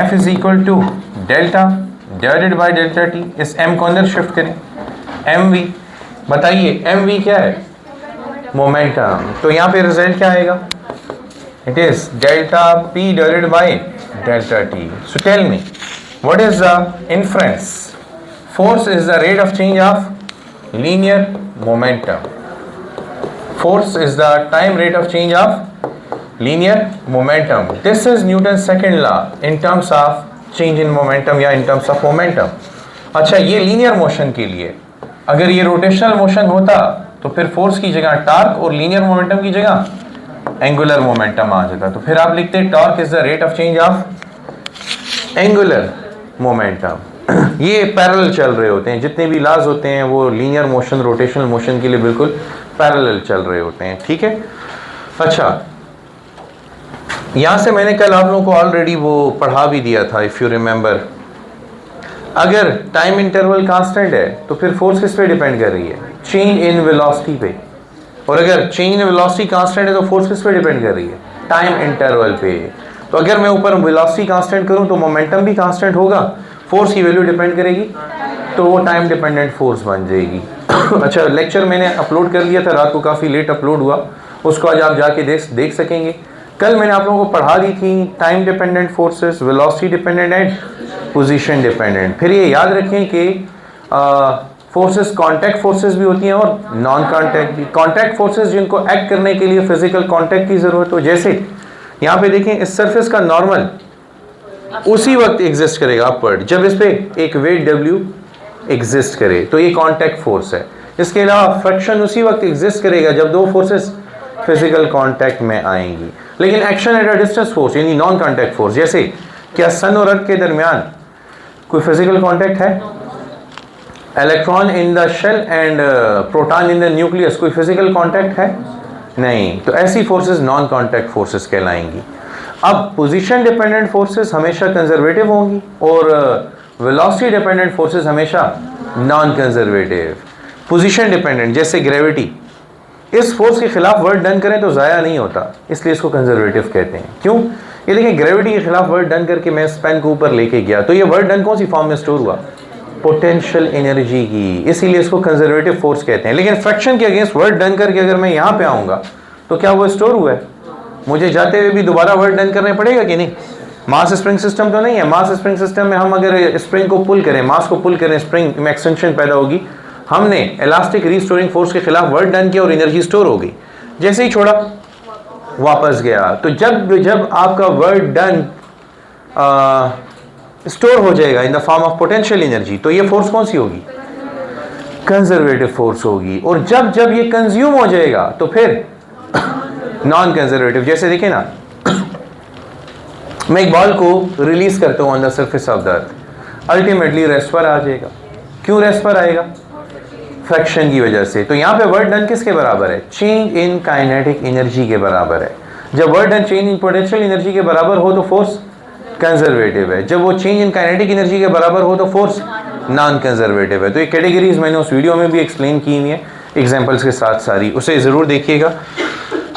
F is equal to delta divided by delta T, इस M को अंदर शिफ्ट करें, MV। बताइए MV क्या है? मोमेंटम। तो यहाँ पे रिजल्ट क्या आएगा? It is delta P divided by delta T। So tell me what is the inference? Force is the rate of change of linear momentum. Force is the time rate of change of linear momentum. This is Newton's second law in terms of change in momentum या in terms of momentum. अच्छा, ये लीनियर मोशन के लिए, अगर ये रोटेशनल मोशन होता तो फिर फोर्स की जगह टॉर्क और लीनियर मोमेंटम की जगह एंगुलर मोमेंटम आ जाता। तो फिर आप लिखते torque is the rate of change of angular momentum. ये पैरेलल चल रहे होते हैं, जितने भी लॉज होते हैं वो लीनियर मोशन रोटेशनल मोशन के लिए बिल्कुल पैरेलल चल रहे होते हैं, ठीक है। अच्छा, यहाँ से मैंने कल आप लोगों को ऑलरेडी वो पढ़ा भी दिया था, इफ़ यू रिमेंबर। अगर टाइम इंटरवल कांस्टेंट है तो फिर फोर्स किस पे डिपेंड कर रही है? चेंज इन वेलोसिटी पे। और अगर चेंज इन वेलोसिटी कांस्टेंट है तो फोर्स किस पे डिपेंड कर रही है? टाइम इंटरवल पे। तो अगर मैं ऊपर वेलोसिटी कांस्टेंट करूं तो मोमेंटम भी कांस्टेंट होगा, फोर्स की वैल्यू डिपेंड करेगी, तो वो टाइम डिपेंडेंट फोर्स बन जाएगी। अच्छा, लेक्चर मैंने अपलोड कर लिया था, रात को काफ़ी लेट अपलोड हुआ, उसको आज आप जाके देख सकेंगे। कल मैंने आप लोगों को पढ़ा दी थी time dependent forces, velocity dependent and position dependent. फिर ये याद रखें कि फोर्सेस कांटेक्ट फोर्सेस भी होती हैं और नॉन कांटेक्ट भी। कांटेक्ट फोर्सेस जिनको एक्ट करने के लिए फिजिकल कांटेक्ट की ज़रूरत हो, जैसे यहाँ पे देखें इस सरफेस का नॉर्मल उसी वक्त एग्जिस्ट करेगा अपवर्ड जब इस पे एक वेट W एग्जिस्ट करे, तो ये कांटेक्ट फोर्स है। इसके अलावा फ्रिक्शन उसी वक्त एग्जिस्ट करेगा जब दो फोर्सेस फिजिकल कांटेक्ट में आएंगी। लेकिन action at a distance force यानी नॉन कांटेक्ट फोर्स, जैसे क्या सन और अर्थ के दरमियान कोई फिजिकल कांटेक्ट है? Electron in the shell and proton in the nucleus, कोई फिजिकल कांटेक्ट है? नहीं। तो ऐसी फोर्सेस नॉन कांटेक्ट फोर्सेस कहलाएंगी। अब पोजीशन डिपेंडेंट फोर्सेस हमेशा कंजर्वेटिव होंगी और वेलोसिटी डिपेंडेंट फोर्सेस हमेशा नॉन कंजर्वेटिव। पोजीशन डिपेंडेंट जैसे ग्रेविटी, इस फोर्स के खिलाफ वर्क डन करें तो ज़ाया नहीं होता, इसलिए इसको कंजर्वेटिव कहते हैं। क्यों? ये देखिए, ग्रेविटी के खिलाफ वर्क डन करके मैं इस पेन को ऊपर लेके गया तो ये वर्क डन कौन सी फॉर्म में स्टोर हुआ? पोटेंशियल एनर्जी की, इसीलिए इसको कंजर्वेटिव फोर्स कहते हैं। लेकिन फ्रैक्शन के अगेंस्ट वर्क डन करके अगर मैं यहाँ पे आऊँगा तो क्या वो स्टोर हुआ है? मुझे जाते हुए भी दोबारा वर्क डन करना पड़ेगा कि नहीं? मास स्प्रिंग सिस्टम तो नहीं है। मास स्प्रिंग सिस्टम में हम अगर स्प्रिंग को पुल करें, मास को पुल करें, स्प्रिंग में एक्सटेंशन पैदा होगी। हमने इलास्टिक रीस्टोरिंग फोर्स के खिलाफ वर्क डन किया और एनर्जी स्टोर हो गई। जैसे ही छोड़ा वापस गया। तो जब आपका वर्क डन स्टोर हो जाएगा in the form of potential energy, तो ये फोर्स कौन सी होगी? कंजर्वेटिव फोर्स होगी। और जब ये कंज्यूम हो जाएगा तो फिर नॉन कंजर्वेटिव। जैसे देखिए ना, मैं एक बॉल को रिलीज करता हूँ on the surface of the earth, ultimately rest पर आ जाएगा। क्यों रेस्ट पर आएगा? फ्रैक्शन की वजह से। तो यहाँ पे वर्क डन किसके बराबर है? चेंज इन काइनेटिक एनर्जी के बराबर है। जब work done change in potential energy के बराबर हो तो फोर्स कंजर्वेटिव है। जब वो चेंज इन काइनेटिक एनर्जी के बराबर हो तो फोर्स नॉन कंजर्वेटिव है। तो ये कैटेगरीज मैंने उस वीडियो में भी एक्सप्लेन की हुई है एग्जाम्पल्स के साथ सारी, उसे ज़रूर देखिएगा।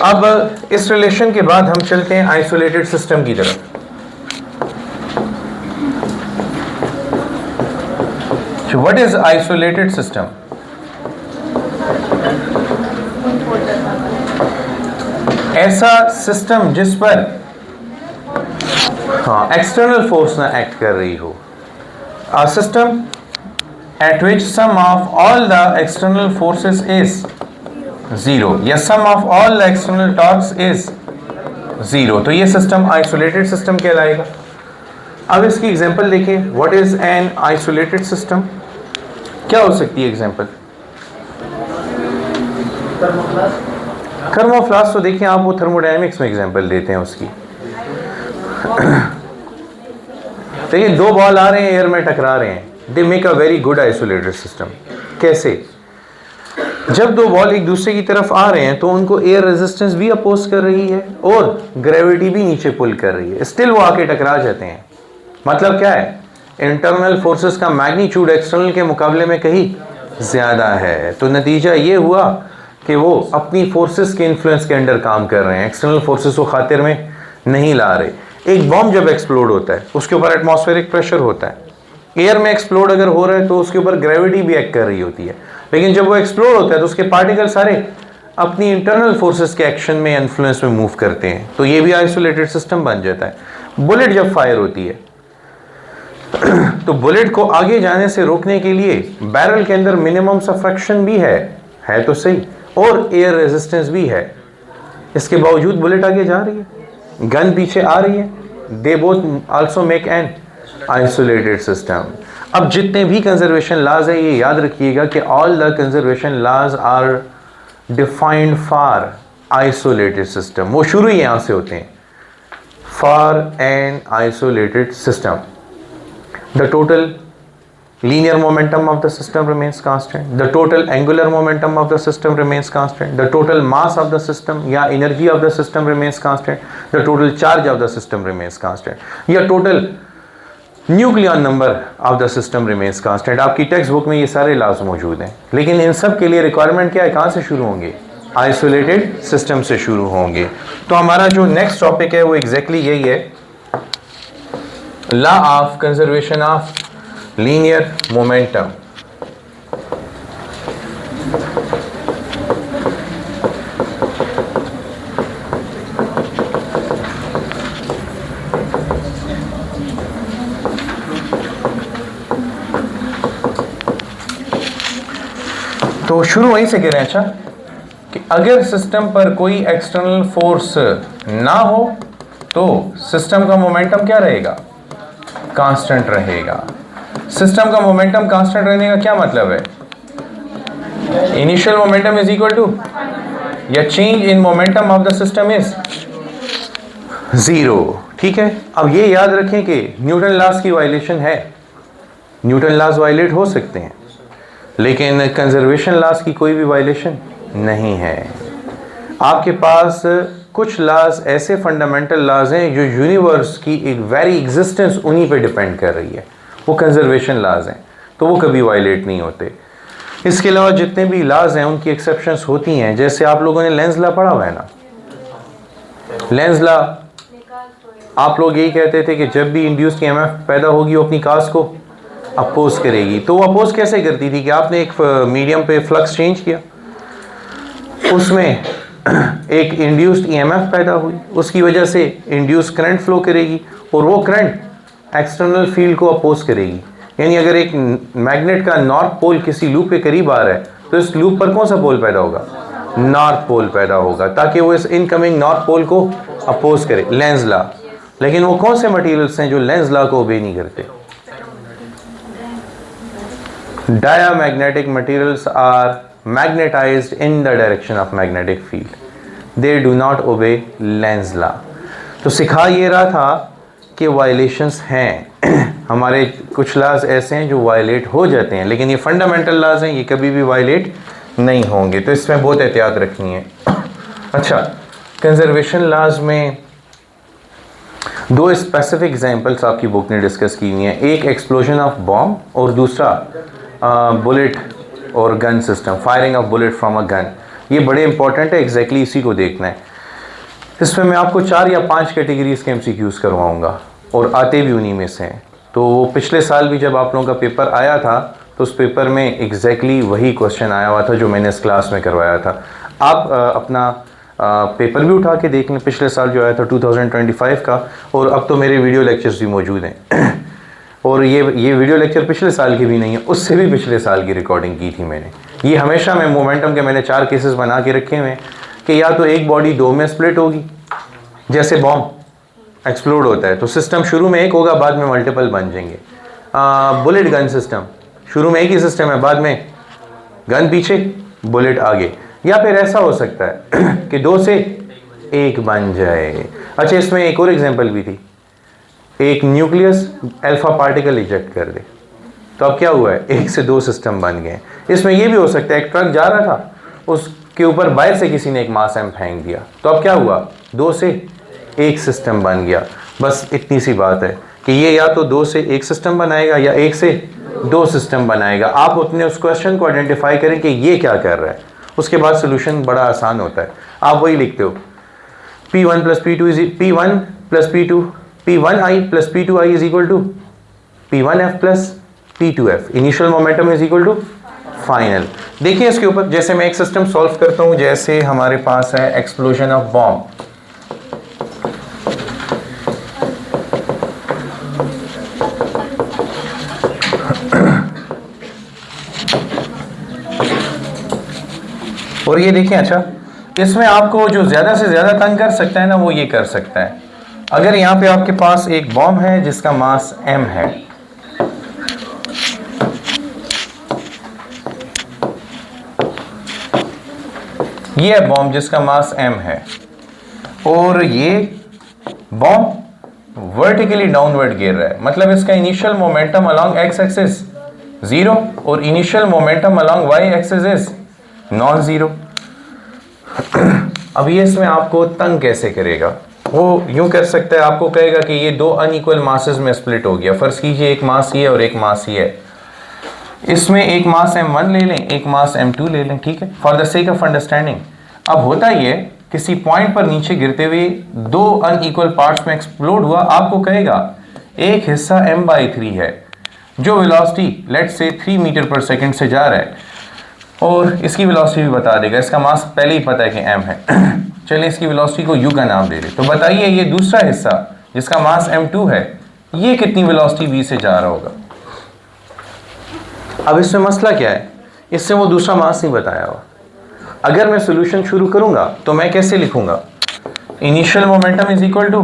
अब इस रिलेशन के बाद हम चलते हैं आइसोलेटेड सिस्टम की तरफ। What is isolated system? ऐसा सिस्टम जिस पर एक्सटर्नल फोर्स ना एक्ट कर रही हो। A system at which sum of all the external forces is 0 या sum of all the external torques is 0, तो ये सिस्टम आइसोलेटेड सिस्टम कहलाएगा। अब इसकी एग्जांपल देखिए। What is an isolated system? क्या हो सकती है एग्जांपल? थर्मोफ्लास्क। तो देखिए, आप वो थर्मोडायनेमिक्स में एग्जांपल देते हैं उसकी। देखिए, दो बॉल आ रहे हैं, एयर में टकरा रहे हैं, they make a very good isolated system. कैसे? जब दो बॉल एक दूसरे की तरफ आ रहे हैं तो उनको एयर रेजिस्टेंस भी अपोज कर रही है और ग्रेविटी भी नीचे पुल कर रही है, स्टिल वो आके टकरा जाते हैं। मतलब क्या है? इंटरनल फोर्सेस का मैग्नीट्यूड एक्सटर्नल के मुकाबले में कहीं ज़्यादा है। तो नतीजा ये हुआ कि वो अपनी फोर्सेस के इन्फ्लुएंस के अंडर काम कर रहे हैं, एक्सटर्नल फोर्सेस को खातिर में नहीं ला रहे। एक बॉम्ब जब एक्सप्लोड होता है उसके ऊपर एटमॉस्फेरिक प्रेशर होता है। एयर में एक्सप्लोड अगर हो रहा है तो उसके ऊपर ग्रेविटी भी एक्ट कर रही होती है, लेकिन जब वो एक्सप्लोड होता है तो उसके पार्टिकल सारे अपनी इंटरनल फोर्सेस के एक्शन में इन्फ्लुएंस में मूव करते हैं। तो ये भी आइसोलेटेड सिस्टम बन जाता है। बुलेट जब फायर होती है तो बुलेट को आगे जाने से रोकने के लिए बैरल के अंदर मिनिमम सा फ्रिक्शन भी है तो सही, और एयर रेजिस्टेंस भी है, इसके बावजूद बुलेट आगे जा रही है, गन पीछे आ रही है। They both also make an isolated system. अब जितने भी कंजर्वेशन लॉज है, ये याद रखिएगा कि all the conservation laws are defined for isolated system. वो शुरू ही यहाँ से होते हैं, for an isolated system the total linear momentum of the system remains constant, the total angular momentum of the system remains constant, the total mass of the system या energy of the system remains constant, the total charge of the system remains constant या total nucleon number of the system remains constant. आपकी टेक्स्ट बुक में ये सारे लॉज मौजूद हैं, लेकिन इन सब के लिए रिक्वायरमेंट क्या है, कहाँ से शुरू होंगे, आइसोलेटेड सिस्टम से शुरू होंगे। तो हमारा जो नेक्स्ट टॉपिक है वो एग्जैक्टली यही है, law of conservation of linear momentum. तो शुरू वहीं से करें, अच्छा, कि अगर सिस्टम पर कोई एक्सटर्नल फोर्स ना हो तो सिस्टम का मोमेंटम क्या रहेगा, कांस्टेंट रहेगा। सिस्टम का मोमेंटम कांस्टेंट रहने का क्या मतलब है, initial momentum is equal to या change in momentum of the system is zero. ठीक है, अब ये याद रखें कि न्यूटन लॉज की वायलेशन है, न्यूटन लॉज वायलेट हो सकते हैं, लेकिन कंजर्वेशन लॉज की कोई भी वायलेशन नहीं है। आपके पास कुछ लॉज ऐसे फंडामेंटल लॉज हैं जो यूनिवर्स की एक वेरी एग्जिस्टेंस उन्हीं पे डिपेंड कर रही है, वो कंजर्वेशन लॉज हैं, तो वो कभी वायलेट नहीं होते। इसके अलावा जितने भी लॉज हैं उनकी एक्सेप्शंस होती हैं, जैसे आप लोगों ने लेंस लॉ पढ़ा हुआ है ना, लेंस लॉ आप लोग यही कहते थे कि जब भी इंड्यूस्ड ईएमएफ पैदा होगी वो अपनी काज को अपोज करेगी। तो वो अपोज कैसे करती थी कि आपने एक मीडियम पे फ्लक्स चेंज किया, उसमें एक इंड्यूस्ड ईएमएफ पैदा हुई, उसकी वजह से इंड्यूस्ड करंट फ्लो करेगी और वो करंट एक्सटर्नल फील्ड को अपोज करेगी। यानी अगर एक मैग्नेट का नॉर्थ पोल किसी लूप के करीब आ रहा है तो इस लूप पर कौन सा पोल पैदा होगा, नॉर्थ पोल पैदा होगा, ताकि वो इस इनकमिंग नॉर्थ पोल को अपोज करे, लेंस लॉ। लेकिन वो कौन से मटेरियल्स हैं जो लेंस लॉ को ओबे नहीं करते, diamagnetic materials are magnetized in the direction of magnetic field, they do not obey Lenz law। तो सिखा ये रहा था कि वायलेशंस हैं हमारे, कुछ लॉज ऐसे हैं जो वायलेट हो जाते हैं, लेकिन ये फंडामेंटल लॉज हैं, ये कभी भी वायलेट नहीं होंगे, तो इसमें बहुत एहतियात रखनी है। अच्छा, कंजर्वेशन लॉज में दो स्पेसिफिक एग्जांपल्स आपकी बुक ने डिस्कस की हुई हैं, एक एक्सप्लोजन ऑफ बॉम्ब और दूसरा बुलेट और gun system, firing of bullet from a gun. ये बड़े इंपॉर्टेंट है, एग्जैक्टली इसी को देखना है। इसमें मैं आपको 4 या 5 कैटेगरीज के एमसीक्यूज करवाऊंगा और आते भी उन्हीं में से हैं। तो पिछले साल भी जब आप लोगों का पेपर आया था तो उस पेपर में एग्जैक्टली वही क्वेश्चन आया हुआ था जो मैंने इस क्लास में करवाया था। आप अपना पेपर भी उठा के देख लें, पिछले साल जो आया था 2025 का, और अब तो मेरे वीडियो लेक्चर्स भी मौजूद हैं और ये वीडियो लेक्चर पिछले साल की भी नहीं है, उससे भी पिछले साल की रिकॉर्डिंग की थी मैंने। ये हमेशा मैं मोमेंटम के मैंने 4 केसेस बना के रखे हुए हैं कि या तो एक बॉडी 2 में स्प्लिट होगी, जैसे बॉम्ब एक्सप्लोड होता है तो सिस्टम शुरू में एक होगा, बाद में मल्टीपल बन जाएंगे। बुलेट गन सिस्टम, शुरू में एक ही सिस्टम है, बाद में गन पीछे बुलेट आगे, या फिर ऐसा हो सकता है कि 2 से 1 बन जाए। अच्छा, इसमें एक और एग्जांपल भी थी, एक न्यूक्लियस अल्फा पार्टिकल इजेक्ट कर दे, तो अब क्या हुआ है, 1 से 2 सिस्टम बन गए। इसमें यह भी हो सकता है एक ट्रक जा रहा था, उसके ऊपर बाहर से किसी ने एक मास एम फेंक दिया, तो अब क्या हुआ, 2 से 1 सिस्टम बन गया। बस इतनी सी बात है कि ये या तो 2 से 1 सिस्टम बनाएगा या 1 से 2 सिस्टम बनाएगा। आप अपने उस क्वेश्चन को आइडेंटिफाई करें कि ये क्या कर रहा है, उसके बाद सोल्यूशन बड़ा आसान होता है। आप वही लिखते हो, P1 + P2 is P1 + P2, P1i + P2i is equal to P1f + P2f, initial momentum is equal to final. देखिए इसके ऊपर, जैसे मैं एक सिस्टम सॉल्व करता हूँ, जैसे हमारे पास है एक्सप्लोजन ऑफ बॉम्ब। और ये देखें, अच्छा इसमें आपको जो ज़्यादा से ज़्यादा तंग कर सकता है ना, वो ये कर सकता है। अगर यहाँ पे आपके पास एक बॉम्ब है जिसका मास m है, ये है बॉम्ब जिसका मास m है, और ये बॉम्ब वर्टिकली डाउनवर्ड गिर रहा है, मतलब इसका initial momentum along x axis 0 और initial momentum along y axis is non zero. अब ये इसमें आपको तंग कैसे करेगा? वो यूं कर सकता है, आपको कहेगा कि ये दो अनइक्वल मासेस में स्प्लिट हो गया। फर्ज कीजिए एक मास ये और एक मास ये है, इसमें एक मास m1 ले लें, एक मास m2 ले लें, ठीक है, for the sake of understanding. अब होता ये किसी पॉइंट पर नीचे गिरते हुए दो अनइक्वल पार्ट्स में एक्सप्लोड हुआ, आपको कहेगा एक हिस्सा m/3 है जो वेलोसिटी लेट्स से 3 मीटर पर सेकंड से जा रहा है, और इसकी वेलोसिटी भी बता देगा, इसका मास पहले ही पता है कि m है। चलिए इसकी वेलोसिटी को u का नाम दे दे। तो बताइए ये दूसरा हिस्सा जिसका मास m2 है, ये कितनी वेलोसिटी v से जा रहा होगा? अब इसमें मसला क्या है, इससे वो दूसरा मास नहीं बताया हुआ। अगर मैं सोल्यूशन शुरू करूंगा तो मैं कैसे लिखूंगा? Initial momentum is equal to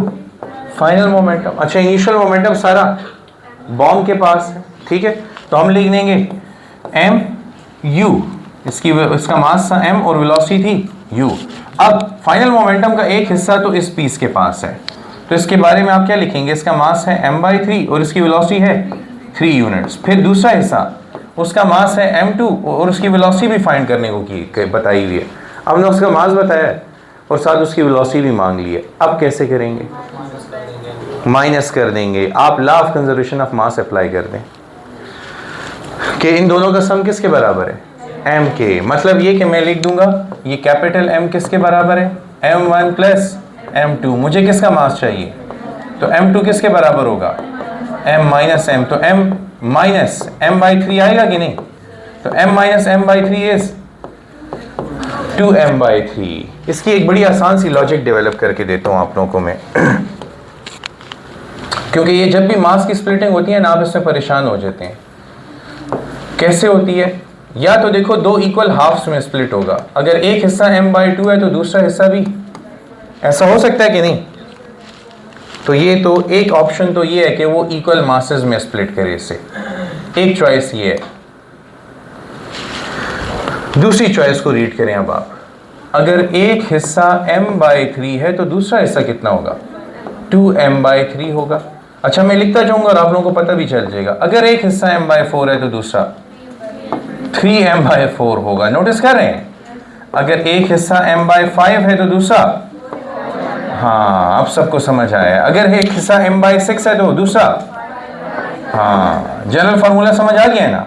final momentum. अच्छा, इनिशियल मोमेंटम सारा बॉम्ब के पास है, ठीक है, तो हम लिख देंगे m u, इसका मास था m और वेलोसिटी थी u। अब फाइनल मोमेंटम का एक हिस्सा तो इस पीस के पास है, तो इसके बारे में आप क्या लिखेंगे? इसका मास है m/3 और इसकी वेलोसिटी है 3 यूनिट्स। फिर दूसरा हिस्सा, उसका मास है m2 और उसकी वेलोसिटी भी फाइंड करने को बताई हुई है। अब ने उसका मास बताया है और साथ उसकी वेलोसिटी भी मांग ली है। अब कैसे करेंगे? माइनस कर देंगे। आप law of conservation of mass apply कर दें कि इन दोनों का सम किसके बराबर है? m के। मतलब ये कि मैं लिख दूंगा ये कैपिटल M किसके बराबर है? m1 plus m2। मुझे किसका मास चाहिए? तो m2 किसके बराबर होगा? m minus m। तो m माइनस m/3 आएगा कि नहीं? तो m minus m/3 is 2m/3। इसकी एक बड़ी आसान सी लॉजिक डेवलप करके देता हूँ आप लोगों को मैं, क्योंकि ये जब भी मास की स्प्लिटिंग होती है ना, आप इसमें परेशान हो जाते हैं। कैसे होती है? या तो देखो दो इक्वल हाफ्स में स्प्लिट होगा, अगर एक हिस्सा m/2 है तो दूसरा हिस्सा भी, ऐसा हो सकता है कि नहीं? तो ये तो एक ऑप्शन तो ये है कि वो इक्वल मासेस में स्प्लिट करे इसे, एक चॉइस ये है। दूसरी चॉइस को रीड करें अब आप, अगर एक हिस्सा m/3 है तो दूसरा हिस्सा कितना होगा? 2m/3 होगा। अच्छा, मैं लिखता जाऊंगा और आप लोगों को पता भी चल जाएगा। अगर एक हिस्सा m/4 है तो दूसरा 3m/4 होगा। नोटिस कर रहे हैं? अगर एक हिस्सा m/5 है तो दूसरा, हाँ अब सबको समझ आया। अगर एक हिस्सा m/6 है तो दूसरा, हाँ जनरल फार्मूला समझ आ गया है ना?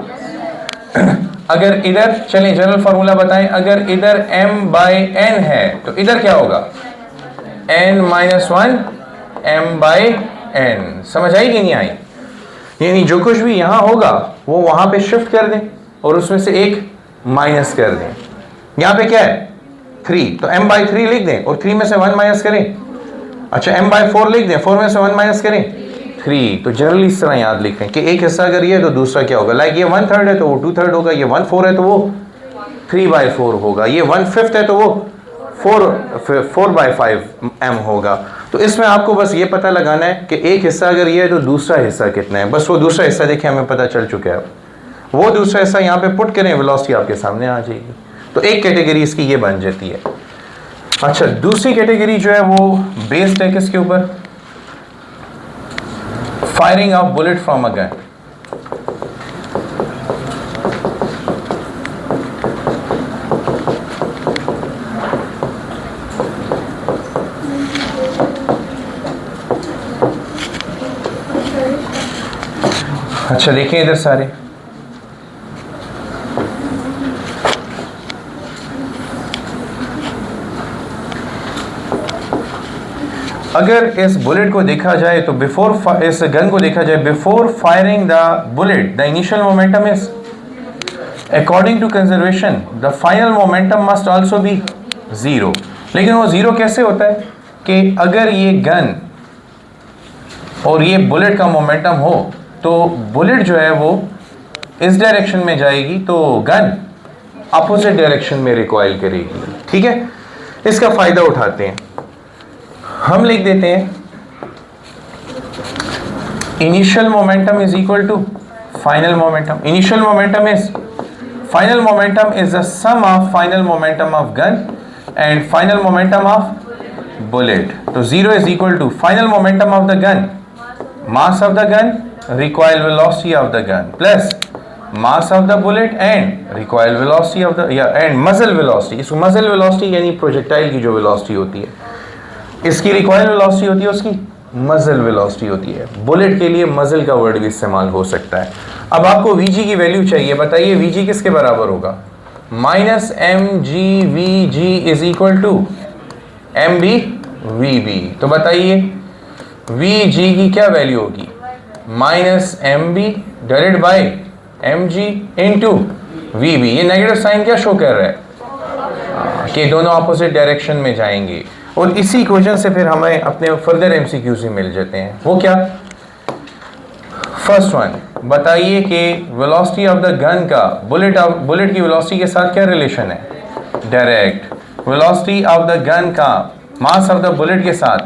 अगर इधर चलें जनरल फार्मूला बताएं, अगर इधर m/n है तो इधर क्या होगा? n-1 m/n। समझ आई कि नहीं आई? यानी जो कुछ भी यहाँ होगा वो वहाँ पे शिफ्ट कर दें और उसमें से एक माइनस कर दें। यहाँ पे क्या है? 3, तो m/3 लिख दें और 3 में से 1 माइनस करें। अच्छा, m/4 लिख दें, 4 में से 1 माइनस करें 3। तो जनरली इस तरह याद लिखें कि एक हिस्सा अगर ये है तो दूसरा क्या होगा? लाइक ये 1/3 है तो वो 2/3 होगा, ये 1/4 है तो वो 3/4 होगा, ये 1/5 है तो वो 4/5 m होगा। तो इसमें आपको बस ये पता लगाना है कि एक हिस्सा अगर ये है तो दूसरा हिस्सा कितना है। बस वो दूसरा हिस्सा देखिए हमें पता चल चुका है। वो दूसरा हिस्सा यहाँ पे पुट करें, वेलोसिटी आपके सामने आ जाएगी। तो एक कैटेगरी इसकी ये बन जाती है। अच्छा, दूसरी कैटेगरी जो है वो बेस्ड है किसके ऊपर? Firing of bullet from a gun. अच्छा देखिए इधर सारे, अगर इस बुलेट को देखा जाए तो इस गन को देखा जाए before firing the bullet the initial momentum is, according to conservation the final momentum must also be 0। लेकिन वो 0 कैसे होता है कि अगर ये गन और ये बुलेट का मोमेंटम हो तो बुलेट जो है वो इस डायरेक्शन में जाएगी तो गन अपोजिट डायरेक्शन में रिकॉइल करेगी। ठीक है, इसका फायदा उठाते हैं। हम लिख देते हैं initial momentum is equal to final momentum. Initial momentum is the sum of final momentum of gun and final momentum of bullet. तो 0 is equal to final momentum of the gun, mass of the gun, recoil velocity of the gun, plus mass of the bullet and recoil velocity of the and muzzle velocity. इसको मजल वेलोसिटी यानी प्रोजेक्टाइल की जो वेलोसिटी होती है, इसकी रिकॉइल वेलोसिटी होती है, उसकी मजल वेलोसिटी होती है। बुलेट के लिए मजल का वर्ड भी इस्तेमाल हो सकता है। अब आपको वीजी की वैल्यू चाहिए, बताइए वीजी किसके बराबर होगा? Minus M G V G is equal to M B V B. तो बताइए वी जी की क्या वैल्यू होगी? Minus M B divided by M G into V B. ये नेगेटिव साइन क्या शो कर रहा है कि दोनों अपोजिट डायरेक्शन में जाएंगे। और इसी इक्वेशन से फिर हमें अपने फर्दर एमसीक्यूज ही मिल जाते हैं। वो क्या? फर्स्ट वन, बताइए कि वेलोसिटी ऑफ द गन का बुलेट की वेलोसिटी के साथ क्या रिलेशन है? Direct. Velocity of the gun का मास ऑफ द बुलेट के साथ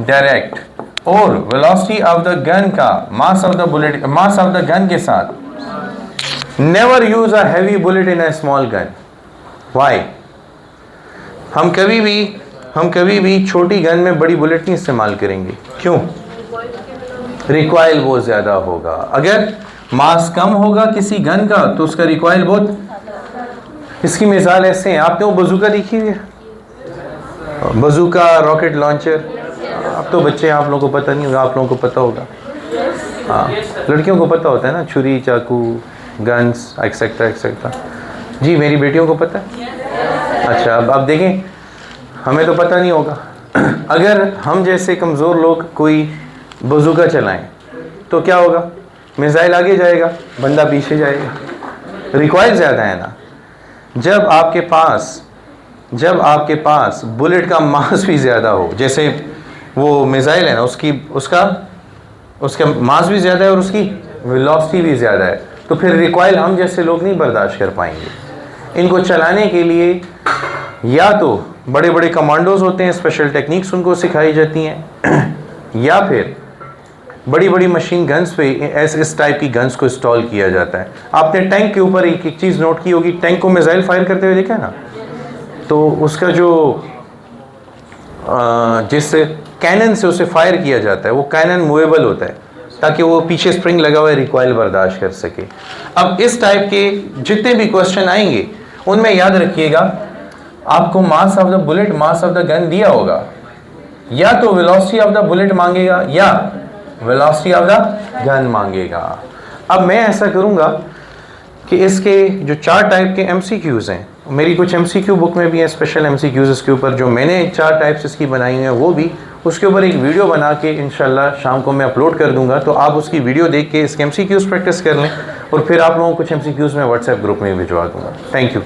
डायरेक्ट। और वेलोसिटी ऑफ द गन का मास ऑफ द गन के साथ never use a heavy bullet in a small gun. Why? हम कभी भी छोटी गन में बड़ी बुलेट नहीं इस्तेमाल करेंगे। क्यों? रिकॉइल बहुत ज़्यादा होगा। अगर मास कम होगा किसी गन का तो उसका रिकॉइल बहुत। इसकी मिसाल ऐसे हैं, आपने वो बजूका देखी हुई है? बजूका, रॉकेट लॉन्चर। अब तो बच्चे, आप लोगों को पता नहीं होगा, आप लोगों को पता होगा। हाँ, लड़कियों को पता होता है ना, छुरी, चाकू, गन्स एक्सेट्रा एक्सेट्रा। जी, मेरी बेटियों को पता है। अच्छा, अब देखें, हमें तो पता नहीं होगा। अगर हम जैसे कमज़ोर लोग कोई बजूका चलाएं तो क्या होगा? मिसाइल आगे जाएगा, बंदा पीछे जाएगा। रिकॉइल ज़्यादा है ना। जब आपके पास बुलेट का मास भी ज़्यादा हो, जैसे वो मिसाइल है ना, उसका मास भी ज़्यादा है और उसकी वेलोसिटी भी ज़्यादा है, तो फिर रिकॉइल हम जैसे लोग नहीं बर्दाश्त कर पाएंगे। इनको चलाने के लिए या तो बड़े बड़े कमांडोज होते हैं, स्पेशल टेक्निक्स उनको सिखाई जाती हैं, या फिर बड़ी बड़ी मशीन गन्स पे इस टाइप की गन्स को इंस्टॉल किया जाता है। आपने टैंक के ऊपर एक चीज़ नोट की होगी, टैंक को मिसाइल फायर करते हुए देखा ना, तो उसका जो जिस कैनन से उसे फायर किया जाता है, वो कैनन मूवेबल होता है ताकि वो पीछे स्प्रिंग लगा हुआ रिकॉइल बर्दाश्त कर सके। अब इस टाइप के जितने भी क्वेश्चन आएंगे उनमें याद रखिएगा, आपको मास of the bullet, mass of the gun दिया होगा, या तो वेलोसिटी ऑफ द बुलेट मांगेगा या वेलोसिटी ऑफ द गन मांगेगा। अब मैं ऐसा करूंगा कि इसके जो 4 टाइप के एमसीक्यूज हैं, मेरी कुछ एमसीक्यू बुक में भी है स्पेशल एमसीक्यूज इसके ऊपर, जो मैंने 4 टाइप्स इसकी बनाई हैं, वो भी उसके ऊपर एक वीडियो बना के इंशाल्लाह शाम को मैं अपलोड कर दूंगा। तो आप उसकी वीडियो देख के इसके एमसीक्यूज प्रैक्टिस कर लें, और फिर आप लोगों को कुछ एमसीक्यूज में व्हाट्सएप ग्रुप में भिजवा दूंगा। Thank you.